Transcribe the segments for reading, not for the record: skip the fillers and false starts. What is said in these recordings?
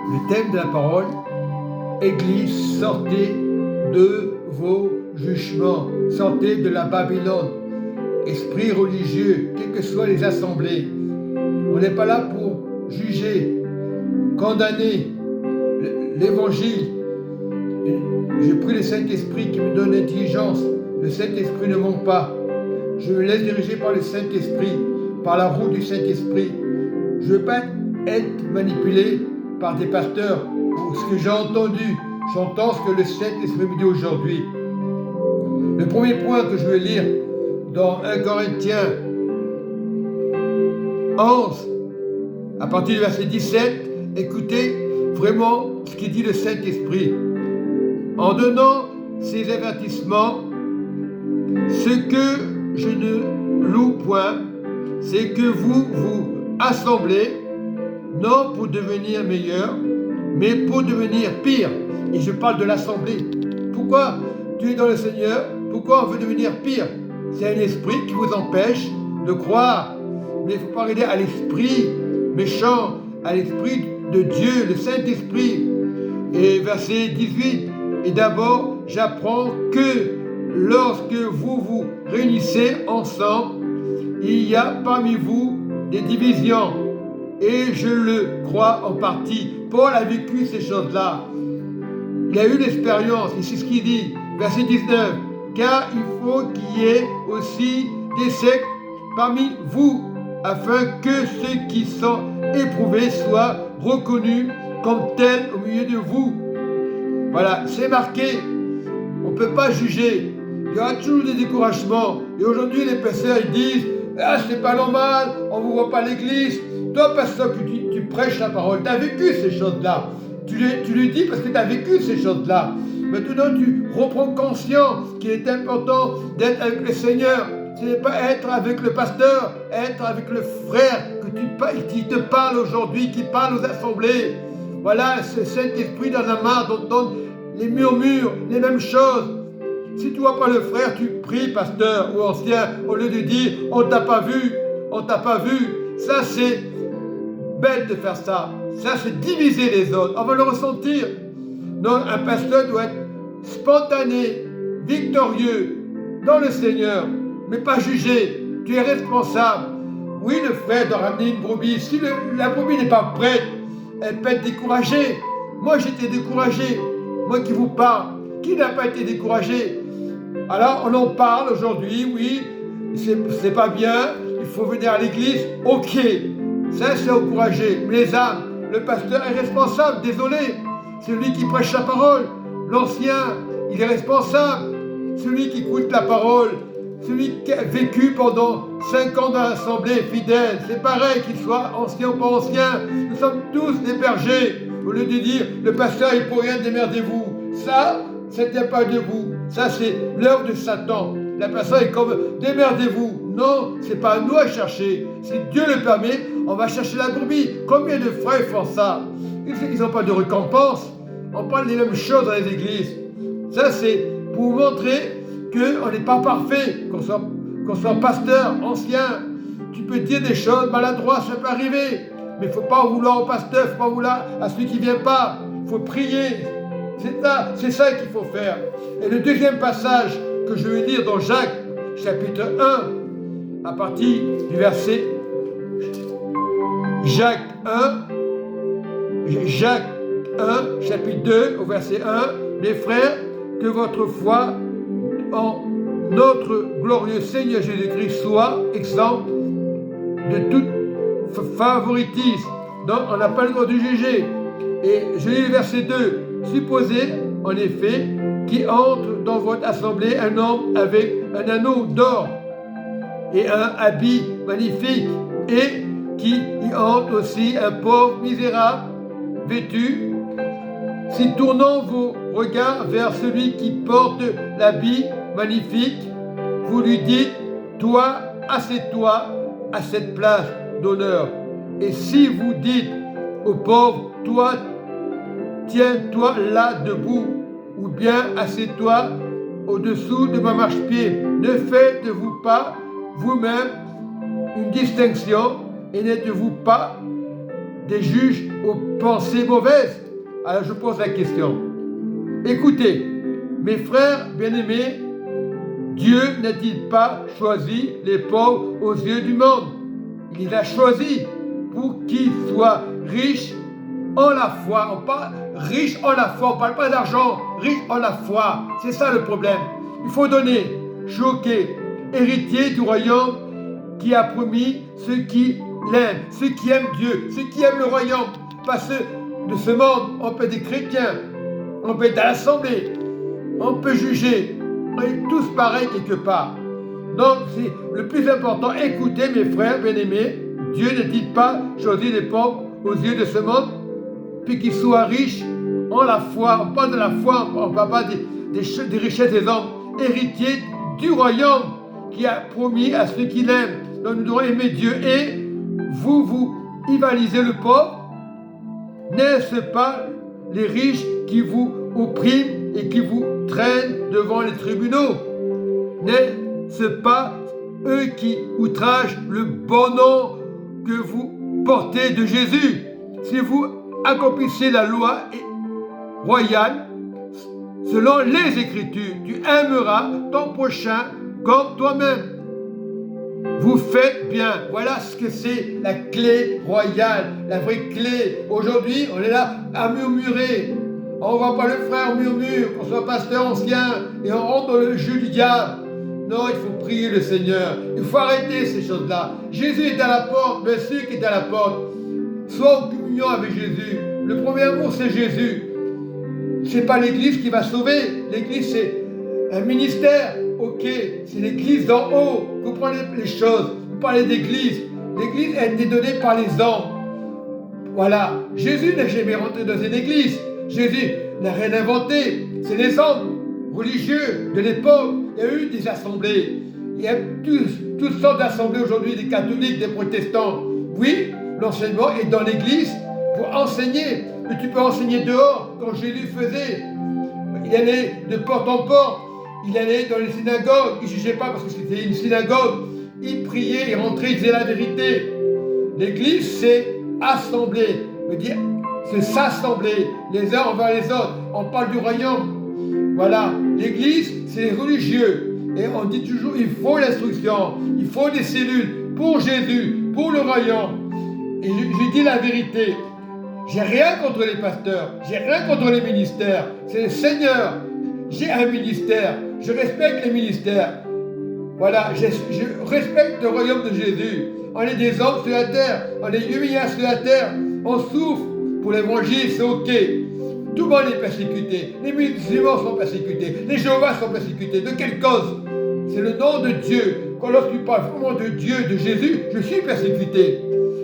Le thème de la parole, Église, sortez de vos jugements, sortez de la Babylone. Esprit religieux, quelles que soient les assemblées, on n'est pas là pour juger, condamner l'évangile. Je prie le Saint-Esprit qui me donne l'intelligence. Le Saint-Esprit ne ment pas. Je me laisse diriger par le Saint-Esprit, par la route du Saint-Esprit. Je ne veux pas être manipulé par des pasteurs ou ce que j'ai entendu. J'entends ce que le Saint-Esprit me dit aujourd'hui. Le premier point que je veux lire dans 1 Corinthiens 11, à partir du verset 17, écoutez vraiment ce qu'il dit le Saint-Esprit. En donnant ces avertissements, ce que je ne loue point, c'est que vous vous assemblez, non pour devenir meilleur, mais pour devenir pire. Et je parle de l'assemblée. Pourquoi tu es dans le Seigneur? Pourquoi on veut devenir pire? C'est un esprit qui vous empêche de croire. Mais il ne faut pas regarder à l'esprit méchant, à l'esprit de Dieu, le Saint-Esprit. Et verset 18, et d'abord, j'apprends que lorsque vous vous réunissez ensemble, il y a parmi vous des divisions. Et je le crois en partie. Paul a vécu ces choses-là. Il a eu l'expérience, et c'est ce qu'il dit, verset 19, car il faut qu'il y ait aussi des sectes parmi vous, afin que ceux qui sont éprouvés soient reconnus comme tels au milieu de vous. Voilà, c'est marqué. On ne peut pas juger. Il y aura toujours des découragements. Et aujourd'hui, les pasteurs ils disent ah, c'est pas normal, on ne vous voit pas à l'église. Toi, pasteur, tu prêches la parole. Tu as vécu ces choses-là. Tu le dis parce que tu as vécu ces choses-là. Maintenant, tu reprends conscience qu'il est important d'être avec le Seigneur. Ce n'est pas être avec le pasteur, être avec le frère qui te parle aujourd'hui, qui parle aux assemblées. Voilà, ce Saint-Esprit dans la main d'entendre les murmures, les mêmes choses. Si tu ne vois pas le frère, tu pries, pasteur ou ancien, au lieu de dire « on t'a pas vu, on t'a pas vu ». Ça, c'est bête de faire ça. Ça, c'est diviser les autres. On va le ressentir. Non, un pasteur doit être spontané, victorieux dans le Seigneur, mais pas jugé. Tu es responsable. Oui, le frère doit ramener une brebis. Si la brebis n'est pas prête, elle peut être découragée. Moi, j'étais découragé. Moi qui vous parle. Qui n'a pas été découragé? Alors, on en parle aujourd'hui. Oui, c'est pas bien. Il faut venir à l'église. Ok. Ça, c'est encouragé. Mais les âmes, le pasteur est responsable. Désolé. C'est lui qui prêche la parole. L'ancien, il est responsable. Celui qui écoute la parole. Celui qui a vécu pendant 5 ans dans l'assemblée fidèle, c'est pareil qu'il soit ancien ou pas ancien, nous sommes tous des bergers. Au lieu de dire, le pasteur il pour rien, démerdez-vous. Ça, c'était pas de vous. Ça, c'est l'œuvre de Satan. La personne est comme, démerdez-vous. Non, c'est pas à nous à chercher. Si Dieu le permet, on va chercher la brebis. Combien de frères font ça? Ils n'ont pas de récompense. On parle des mêmes choses dans les églises. Ça, c'est pour vous montrer qu'on n'est pas parfait, qu'on soit pasteur, ancien. Tu peux dire des choses maladroites, ça peut arriver. Mais il ne faut pas en vouloir au pasteur, il ne faut pas en vouloir à celui qui ne vient pas. Il faut prier. C'est ça qu'il faut faire. Et le deuxième passage que je vais lire dans Jacques, chapitre 1, à partir du verset Jacques 1, chapitre 2, au verset 1, mes frères, que votre foi en notre glorieux Seigneur Jésus-Christ soit exemple de tout favoritisme. Donc, on n'a pas le droit de juger. Et je lis le verset 2. Supposez, en effet, qu'il entre dans votre assemblée un homme avec un anneau d'or et un habit magnifique, et qui y entre aussi un pauvre misérable vêtu. Si tournant vos regards vers celui qui porte l'habit magnifique, vous lui dites, toi, assieds-toi à cette place d'honneur. Et si vous dites au pauvre, toi, tiens-toi là debout, ou bien assieds-toi au-dessous de ma marchepied, ne faites-vous pas vous-même une distinction, et n'êtes-vous pas des juges aux pensées mauvaises? Alors je pose la question. Écoutez, mes frères bien-aimés, Dieu n'a-t-il pas choisi les pauvres aux yeux du monde? Il les a choisis pour qu'ils soient riches en la foi. On parle riche en la foi, on ne parle pas d'argent, riche en la foi. C'est ça le problème. Il faut donner, choquer, héritier du royaume qui a promis ceux qui l'aiment, ceux qui aiment Dieu, ceux qui aiment le royaume. Pas ceux de ce monde. On peut être des chrétiens, on peut être à l'assemblée, on peut juger. On est tous pareils quelque part. Donc c'est le plus important. Écoutez mes frères bien-aimés, Dieu n'a-t-il pas choisi les pauvres aux yeux de ce monde, puis qu'ils soient riches en la foi? On parle de la foi, on ne parle pas des richesses des hommes. Héritiers du royaume qui a promis à ceux qui l'aiment. Donc nous devons aimer Dieu. Et vous rivalisez le pauvre. N'est-ce pas les riches qui vous oppriment et qui vous traînent devant les tribunaux? N'est-ce pas eux qui outragent le bon nom que vous portez de Jésus? Si vous accomplissez la loi royale, selon les Écritures, tu aimeras ton prochain comme toi-même. Vous faites bien. Voilà ce que c'est la clé royale, la vraie clé. Aujourd'hui, on est là à murmurer. On ne voit pas le frère murmure, qu'on soit pasteur ancien, et on rentre dans le jeu du diable. Non, il faut prier le Seigneur. Il faut arrêter ces choses-là. Jésus est à la porte, bien sûr qu'il est à la porte. Sois en communion avec Jésus. Le premier amour, c'est Jésus. Ce n'est pas l'Église qui va sauver. L'Église, c'est un ministère. Ok, c'est l'Église d'en haut. Vous prenez les choses. Vous parlez d'Église. L'Église a été donnée par les hommes. Voilà. Jésus n'a jamais rentré dans une Église. Jésus n'a rien inventé. C'est les hommes religieux de l'époque. Il y a eu des assemblées. Il y a toutes sortes d'assemblées aujourd'hui, des catholiques, des protestants. Oui, l'enseignement est dans l'Église pour enseigner. Mais tu peux enseigner dehors, comme Jésus faisait. Il allait de porte en porte. Il allait dans les synagogues. Il ne jugeait pas parce que c'était une synagogue. Il priait, il rentrait, il disait la vérité. L'Église, c'est assembler. Veut dire, c'est s'assembler les uns envers les autres. On parle du royaume. Voilà. L'Église, c'est les religieux. Et on dit toujours, il faut l'instruction. Il faut des cellules pour Jésus, pour le royaume. Et je dis la vérité. J'ai rien contre les pasteurs. J'ai rien contre les ministères. C'est le Seigneur. J'ai un ministère. Je respecte les ministères. Voilà, je respecte le royaume de Jésus. On est des hommes sur la terre. On est humains sur la terre. On souffre. Pour l'évangile, c'est ok. Tout le monde est persécuté. Les musulmans sont persécutés. Les Jéhovah sont persécutés. De quelle cause? C'est le nom de Dieu. Quand lorsque tu parles vraiment de Dieu, de Jésus, je suis persécuté.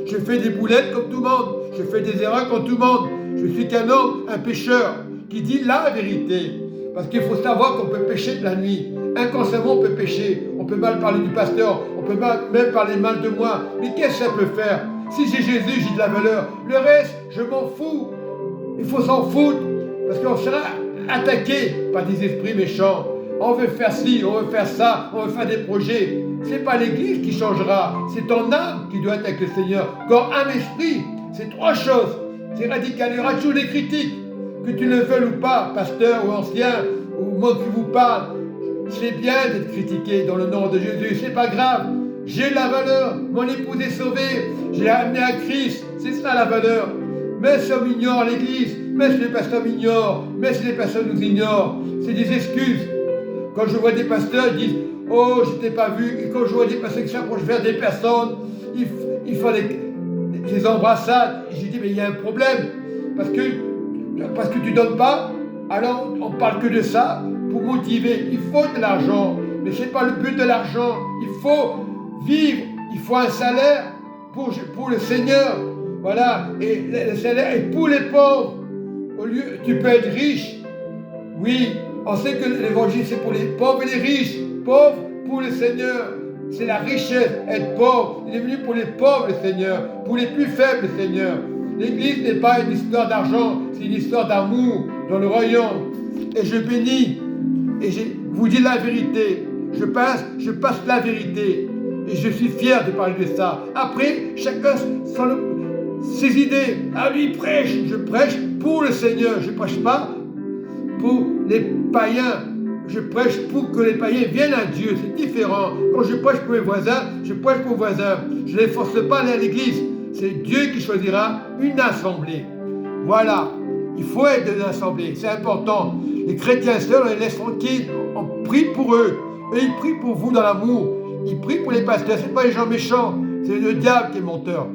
Je fais des boulettes comme tout le monde. Je fais des erreurs comme tout le monde. Je suis qu'un homme, un pécheur, qui dit la vérité. Parce qu'il faut savoir qu'on peut pécher de la nuit. Inconsciemment, on peut pécher. On peut mal parler du pasteur. On peut même parler mal de moi. Mais qu'est-ce que ça peut faire? Si j'ai Jésus, j'ai de la valeur. Le reste, je m'en fous. Il faut s'en foutre. Parce qu'on sera attaqué par des esprits méchants. On veut faire ci, on veut faire ça, on veut faire des projets. Ce n'est pas l'Église qui changera. C'est ton âme qui doit être avec le Seigneur. Corps, âme, esprit. C'est trois choses. C'est radical. Il y aura toujours des critiques. Que tu le veuilles ou pas, pasteur ou ancien, ou moi qui vous parle. C'est bien d'être critiqué dans le nom de Jésus. C'est pas grave. J'ai la valeur. Mon épouse est sauvée. J'ai amené à Christ. C'est ça la valeur. Mais si on ignore l'Église, mais si les pasteurs m'ignorent, mais si les pasteurs nous ignorent, c'est des excuses. Quand je vois des pasteurs, ils disent « Oh, je t'ai pas vu ». Et quand je vois des pasteurs qui s'approchent vers des personnes, ils font des embrassades. Et je dis « Mais il y a un problème. Parce que tu ne donnes pas, alors on ne parle que de ça pour motiver. Il faut de l'argent. Mais ce n'est pas le but de l'argent. Il faut vivre. Il faut un salaire pour le Seigneur. Voilà, et le salaire est pour les pauvres. Au lieu, tu peux être riche. Oui, on sait que l'évangile c'est pour les pauvres et les riches. Pauvres pour le Seigneur. C'est la richesse, être pauvre. Il est venu pour les pauvres, le Seigneur. Pour les plus faibles, le Seigneur. L'Église n'est pas une histoire d'argent, c'est une histoire d'amour dans le royaume. Et je bénis, et je vous dis la vérité. Je passe la vérité. Et je suis fier de parler de ça. Après, chacun ses idées. Ah, lui prêche, je prêche pour le Seigneur, je ne prêche pas pour les païens. Je prêche pour que les païens viennent à Dieu, c'est différent. Quand je prêche pour mes voisins, je prêche pour mes voisins. Je ne les force pas à aller à l'église. C'est Dieu qui choisira une assemblée. Voilà, il faut être dans une assemblée, c'est important. Les chrétiens seuls, on les laisse tranquilles, on prie pour eux. Et ils prient pour vous dans l'amour. Ils prient pour les pasteurs, ce n'est pas les gens méchants, c'est le diable qui est menteur.